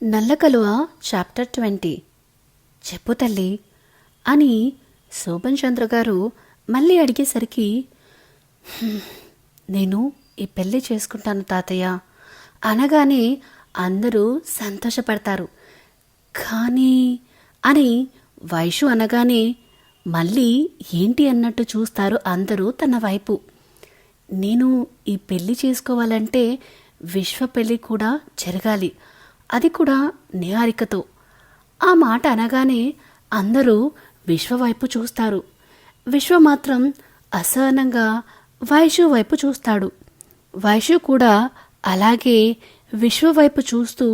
నల్లకలువ chapter 20. చెప్పు తల్లి అని శోభన్ చంద్ర గారు మళ్ళీ అడిగేసరికి, నేను ఈ పెళ్ళి చేసుకుంటాను తాతయ్య అనగానే అందరూ సంతోషపడతారు. కానీ అని వైషు అనగానే మళ్ళీ ఏంటి అన్నట్టు చూస్తారు అందరూ తన వైపు. నేను ఈ పెళ్ళి చేసుకోవాలంటే విశ్వ పెళ్ళి కూడా జరగాలి, అది కూడా నిహారికతో. ఆ మాట అనగానే అందరూ విశ్వ వైపు చూస్తారు. విశ్వ మాత్రం అసహనంగా వైషు వైపు చూస్తాడు. వైషు కూడా అలాగే విశ్వ వైపు చూస్తూ,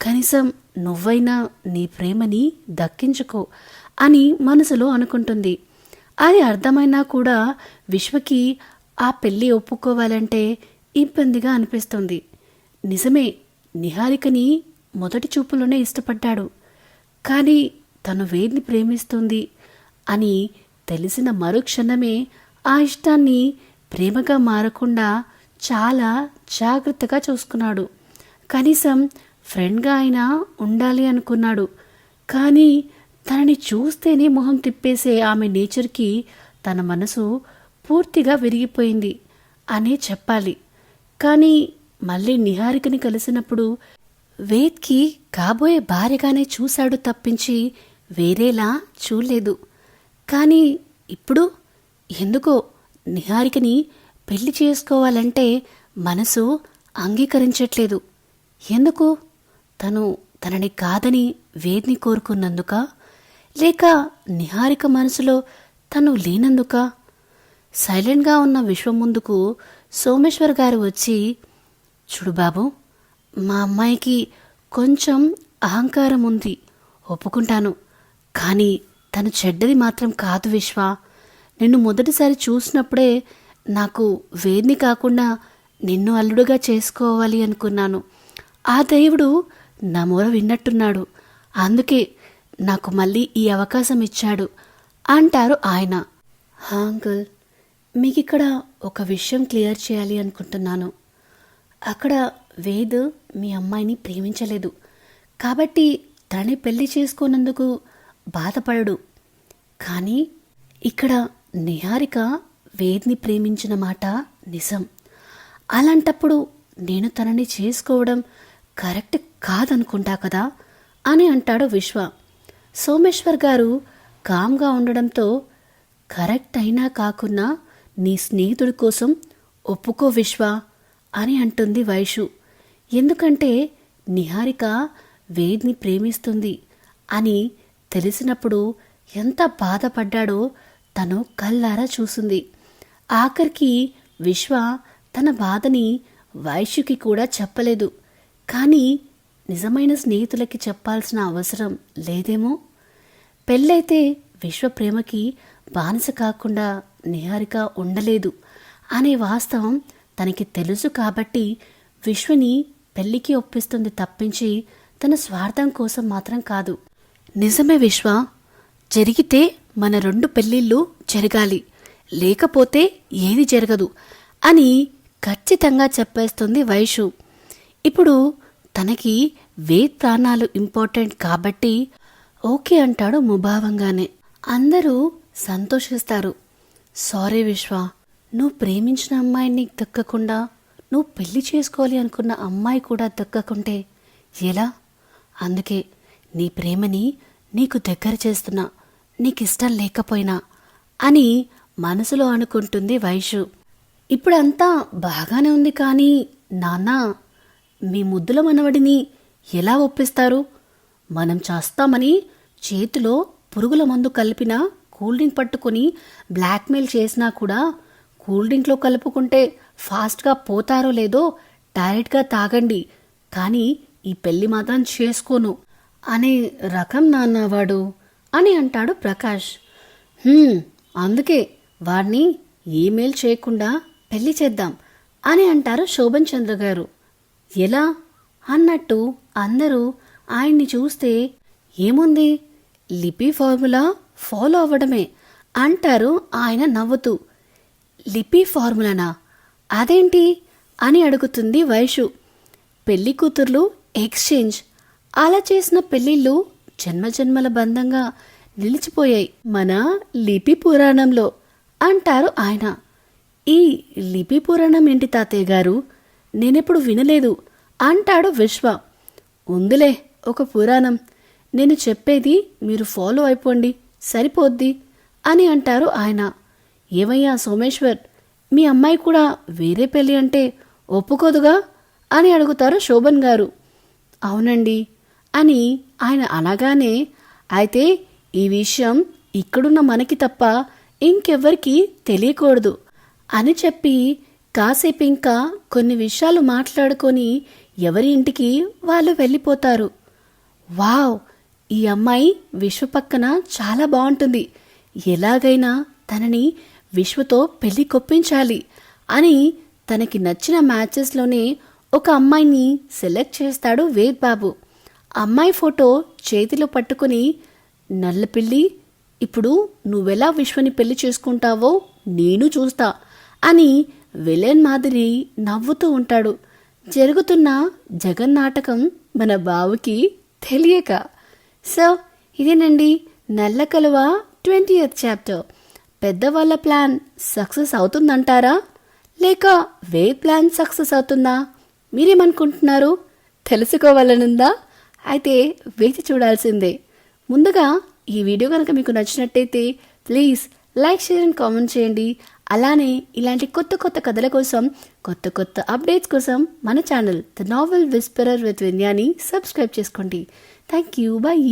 కనీసం నువ్వైనా నీ ప్రేమని దక్కించుకో అని మనసులో అనుకుంటుంది. అది అర్థమైనా కూడా విశ్వకి ఆ పెళ్ళి ఒప్పుకోవాలంటే ఇబ్బందిగా అనిపిస్తుంది. నిజమే, నిహారికని మొదటి చూపులోనే ఇష్టపడ్డాడు. కానీ తను వేద్ని ప్రేమిస్తుంది అని తెలిసిన మరుక్షణమే ఆ ఇష్టాన్ని ప్రేమగా మారకుండా చాలా జాగ్రత్తగా చూసుకున్నాడు. కనీసం ఫ్రెండ్గా అయినా ఉండాలి అనుకున్నాడు. కానీ తనని చూస్తేనే మొహం తిప్పేసే ఆమె నేచర్కి తన మనసు పూర్తిగా విరిగిపోయింది అనే చెప్పాలి. కానీ మళ్ళీ నిహారికని కలిసినప్పుడు వేద్కి కాబోయే భార్యగానే చూశాడు తప్పించి వేరేలా చూడలేదు. కానీ ఇప్పుడు ఎందుకో నిహారికని పెళ్లి చేసుకోవాలంటే మనసు అంగీకరించట్లేదు. ఎందుకు? తనని కాదని వేద్ని కోరుకున్నందుక, లేక నిహారిక మనసులో తను లేనందుక? సైలెంట్గా ఉన్న విశ్వం ముందుకు సోమేశ్వర్ గారు వచ్చి, చూడు బాబు, మా అమ్మాయికి కొంచెం అహంకారం ఉంది, ఒప్పుకుంటాను. కానీ తను చెడ్డది మాత్రం కాదు విశ్వ. నిన్ను మొదటిసారి చూసినప్పుడే నాకు వేద్ని కాకుండా నిన్ను అల్లుడుగా చేసుకోవాలి అనుకున్నాను. ఆ దేవుడు నా మొర విన్నట్టున్నాడు. అందుకే నాకు మళ్ళీ ఈ అవకాశం ఇచ్చాడు అంటారు ఆయన. అంకుల్, మీకిక్కడ ఒక విషయం క్లియర్ చేయాలి అనుకుంటున్నాను. అక్కడ వేద్ మీ అమ్మాయిని ప్రేమించలేదు కాబట్టి తనని పెళ్లి చేసుకోనందుకు బాధపడడు. కానీ ఇక్కడ నిహారిక వేద్ని ప్రేమించిన మాట నిజం. అలాంటప్పుడు నేను తనని చేసుకోవడం కరెక్ట్ కాదనుకుంటా కదా అని అంటాడు విశ్వ. సోమేశ్వర్ గారు కామ్గా ఉండడంతో, కరెక్ట్ అయినా కాకున్నా నీ స్నేహితుడి కోసం ఒప్పుకో విశ్వ అని అంటుంది వైషు. ఎందుకంటే నిహారిక వేద్ని ప్రేమిస్తుంది అని తెలిసినప్పుడు ఎంత బాధపడ్డాడో తను కళ్ళారా చూసింది. ఆఖరికి విశ్వ తన బాధని వైషుకి కూడా చెప్పలేదు. కానీ నిజమైన స్నేహితులకి చెప్పాల్సిన అవసరం లేదేమో. పెళ్ళైతే విశ్వ ప్రేమకి బానిస కాకుండా నిహారిక ఉండలేదు అనే వాస్తవం తనకి తెలుసు కాబట్టి విశ్వని పెళ్లికి ఒప్పిస్తుంది తప్పించి తన స్వార్థం కోసం మాత్రం కాదు. నిజమే విశ్వ, జరిగితే మన 2 పెళ్ళిళ్ళు జరగాలి, లేకపోతే ఏది జరగదు అని ఖచ్చితంగా చెప్పేస్తుంది వైషు. ఇప్పుడు తనకి వేద్ ప్రాణాలు ఇంపార్టెంట్ కాబట్టి ఓకే అంటాడు ముభావంగానే. అందరూ సంతోషిస్తారు. సారీ విశ్వ, నువ్వు ప్రేమించిన అమ్మాయిని దక్కకుండా నువ్వు పెళ్లి చేసుకోవాలి అనుకున్న అమ్మాయి కూడా దక్కకుంటే ఎలా? అందుకే నీ ప్రేమని నీకు దగ్గర చేస్తున్నా, నీకిష్టం లేకపోయినా అని మనసులో అనుకుంటుంది వైషు. ఇప్పుడంతా బాగానే ఉంది. కానీ నాన్న, మీ ముద్దుల మనవడిని ఎలా ఒప్పిస్తారు? మనం చేస్తామని చేతిలో పురుగుల మందు కలిపిన కూల్ డ్రింక్ పట్టుకొని బ్లాక్మెయిల్ చేసినా కూడా, కూల్ డ్రింక్లో కలుపుకుంటే ఫాస్ట్గా పోతారో లేదో డైరెక్ట్గా తాగండి, కానీ ఈ పెళ్ళి మాత్రం చేసుకోను అనే రకం నాన్నవాడు అని అంటాడు ప్రకాష్. అందుకే వాడిని ఈమెయిల్ చేయకుండా పెళ్లి చేద్దాం అని అంటారు శోభన్ చంద్ర గారు. ఎలా అన్నట్టు అందరూ ఆయన్ని చూస్తే, ఏముంది, లిపి ఫార్ములా ఫాలో అవ్వడమే అంటారు ఆయన నవ్వుతూ. లిపి ఫార్ములానా? అదేంటి అని అడుగుతుంది వైషు. పెళ్లి కూతుర్లు ఎక్స్చేంజ్ అలా చేసిన పెళ్లిళ్ళు జన్మజన్మల బంధంగా నిలిచిపోయాయి మన లిపి పురాణంలో అంటారు ఆయన. ఈ లిపి పురాణం ఏంటి తాతయ్య గారు, నేనెప్పుడు వినలేదు అంటాడు విశ్వ. ఉందిలే ఒక పురాణం, నేను చెప్పేది మీరు ఫాలో అయిపోండి సరిపోద్ది అని అంటారు ఆయన. ఏమయ్యా సోమేశ్వర్, మీ అమ్మాయి కూడా వేరే పెళ్ళి అంటే ఒప్పుకోదుగా అని అడుగుతారు శోభన్ గారు. అవునండి అని ఆయన అనగానే, అయితే ఈ విషయం ఇక్కడున్న మనకి తప్ప ఇంకెవ్వరికి తెలియకూడదు అని చెప్పి కాసేపు ఇంకా కొన్ని విషయాలు మాట్లాడుకొని ఎవరి ఇంటికి వాళ్ళు వెళ్ళిపోతారు. వావ్, ఈ అమ్మాయి విశ్వ పక్కన చాలా బాగుంటుంది, ఎలాగైనా తనని విశ్వతో పెళ్లి కొప్పించాలి అని తనకి నచ్చిన మ్యాచెస్లోనే ఒక అమ్మాయిని సెలెక్ట్ చేస్తాడు వేద్ బాబు. అమ్మాయి ఫోటో చేతిలో పట్టుకుని, నల్లపిల్లి, ఇప్పుడు నువ్వెలా విశ్వని పెళ్లి చేసుకుంటావో నేను చూస్తా అని విలన్ మాదిరి నవ్వుతూ ఉంటాడు. జరుగుతున్న జగన్నాటకం మన బావుకి తెలియక. సో ఇదేనండి నల్ల కలువ 20th చాప్టర్. పెద్దవాళ్ళ ప్లాన్ సక్సెస్ అవుతుందంటారా, లేక వేద్ ప్లాన్ సక్సెస్ అవుతుందా? మీరేమనుకుంటున్నారు? తెలుసుకోవాలనుందా? అయితే వేచి చూడాల్సిందే. ముందుగా ఈ వీడియో కనుక మీకు నచ్చినట్టయితే please like, share and comment చేయండి. అలానే ఇలాంటి కొత్త కొత్త కథల కోసం, కొత్త కొత్త అప్డేట్స్ కోసం మన channel the novel whisperer with విన్యాని సబ్స్క్రైబ్ చేసుకోండి. Thank you, bye.